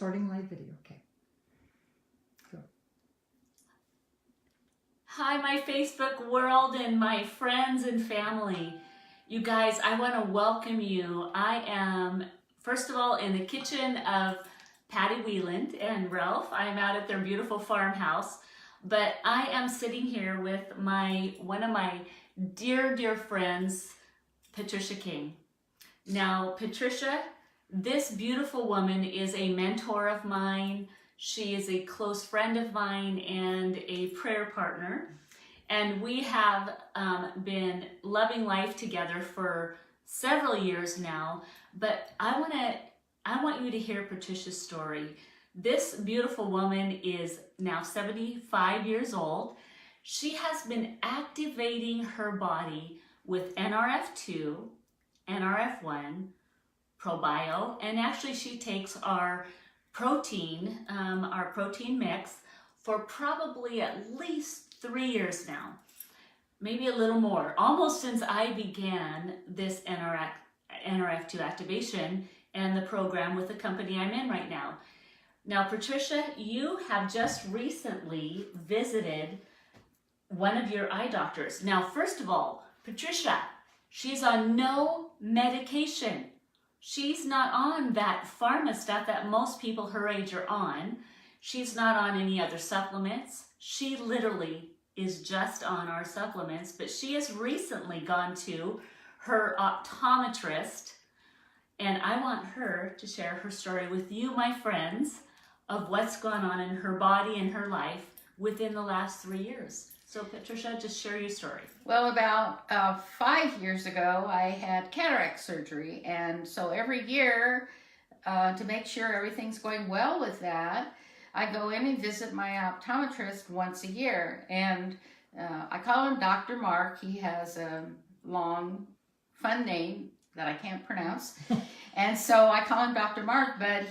Starting live video, okay. Go. Hi, my Facebook world and my friends and family. You guys, I want to welcome you. I am, first of all, in the kitchen of Patti Wieland and Ralph. I'm out at their beautiful farmhouse, but I am sitting here with one of my dear friends, Patricia King. Now, Patricia, this beautiful woman is a mentor of mine. She is a close friend of mine and a prayer partner. And we have been loving life together for several years now. But I want you to hear Patricia's story. This beautiful woman is now 75 years old. She has been activating her body with Nrf2, Nrf1, ProBio, and actually she takes our protein mix for probably at least 3 years now, maybe a little more, almost since I began this Nrf2 activation and the program with the company I'm in right now. Now, Patricia, you have just recently visited one of your eye doctors. Now, first of all, Patricia, she's on no medication. She's not on that pharma stuff that most people her age are on. She's not on any other supplements. She literally is just on our supplements, but she has recently gone to her optometrist, and I want her to share her story with you, my friends, of what's gone on in her body and her life within the last 3 years. So Patricia, just share your story. Well, about 5 years ago, I had cataract surgery. And so every year, to make sure everything's going well with that, I go in and visit my optometrist once a year. And I call him Dr. Mark. He has a long, fun name that I can't pronounce. And so I call him Dr. Mark. But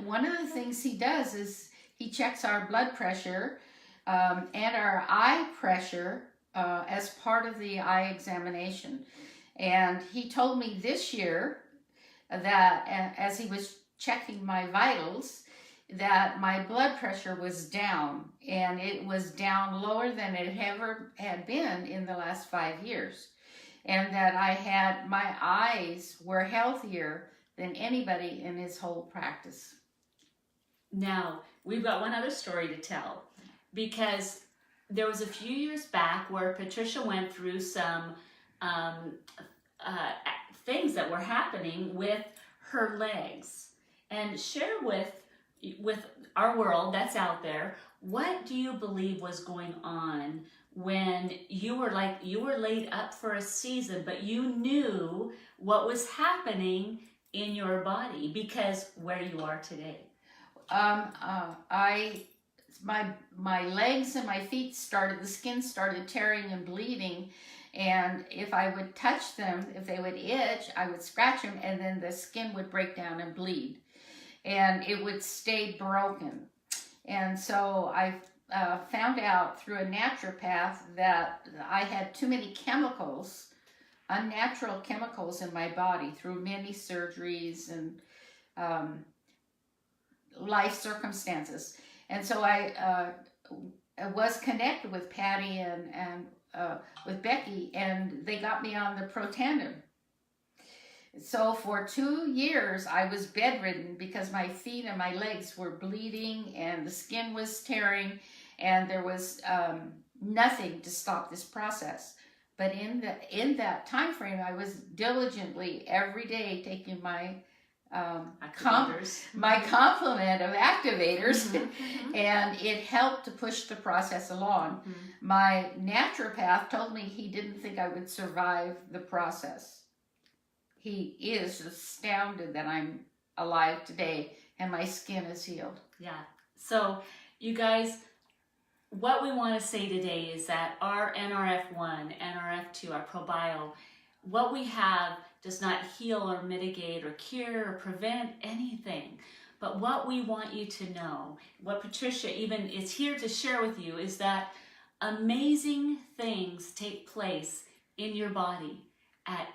one of the things he does is he checks our blood pressure and our eye pressure as part of the eye examination. And he told me this year that as he was checking my vitals, that my blood pressure was down, and it was down lower than it ever had been in the last 5 years. And that my eyes were healthier than anybody in his whole practice. Now, we've got one other story to tell, because there was a few years back where Patricia went through some things that were happening with her legs. And share with our world that's out there, what do you believe was going on when you were laid up for a season, but you knew what was happening in your body because where you are today? My legs and my feet the skin started tearing and bleeding, and if I would touch them, if they would itch, I would scratch them, and then the skin would break down and bleed, and it would stay broken. And so I found out through a naturopath that I had too many chemicals, unnatural chemicals in my body through many surgeries and life circumstances. And so I was connected with Patti and with Becky, and they got me on the Protandim. So for 2 years, I was bedridden because my feet and my legs were bleeding and the skin was tearing, and there was nothing to stop this process. But in that time frame, I was diligently every day taking my complement of activators, and it helped to push the process along. My naturopath told me he didn't think I would survive the process. He is astounded that I'm alive today and my skin is healed. Yeah. So you guys, what we want to say today is that our Nrf1, Nrf2, our ProBio, what we have does not heal or mitigate or cure or prevent anything. But what we want you to know, what Patricia even is here to share with you, is that amazing things take place in your body at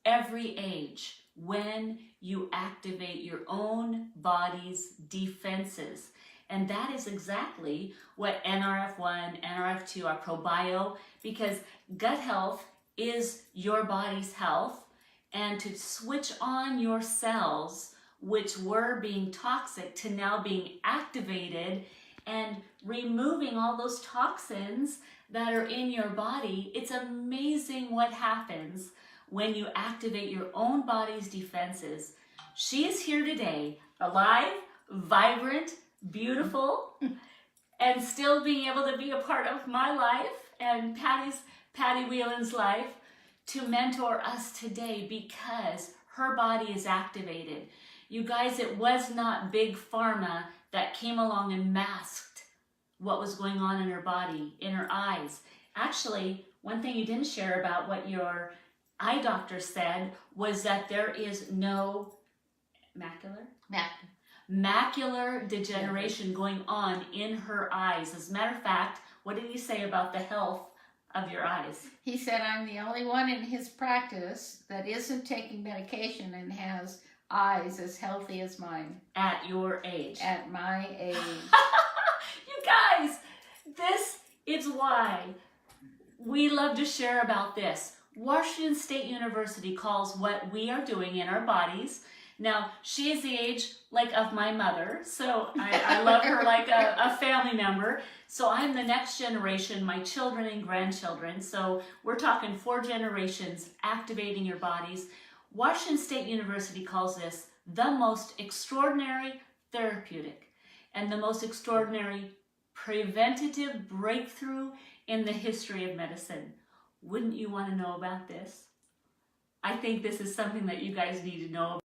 every age when you activate your own body's defenses. And that is exactly what Nrf1, Nrf2 are probio, because gut health is your body's health. And to switch on your cells, which were being toxic, to now being activated and removing all those toxins that are in your body, it's amazing what happens when you activate your own body's defenses. She is here today, alive, vibrant, beautiful, and still being able to be a part of my life and Patti Wieland's life to mentor us today because her body is activated. You guys, it was not big pharma that came along and masked what was going on in her body, in her eyes. Actually, one thing you didn't share about what your eye doctor said was that there is no macular degeneration going on in her eyes. As a matter of fact, what did he say about the health of your eyes? He said I'm the only one in his practice that isn't taking medication and has eyes as healthy as mine. At your age. At my age. You guys, this is why we love to share about this. Washington State University calls what we are doing in our bodies. Now, she is the age like of my mother, so I love her like a family member. So I'm the next generation, my children and grandchildren. So we're talking 4 generations activating your bodies. Washington State University calls this the most extraordinary therapeutic and the most extraordinary preventative breakthrough in the history of medicine. Wouldn't you want to know about this? I think this is something that you guys need to know about.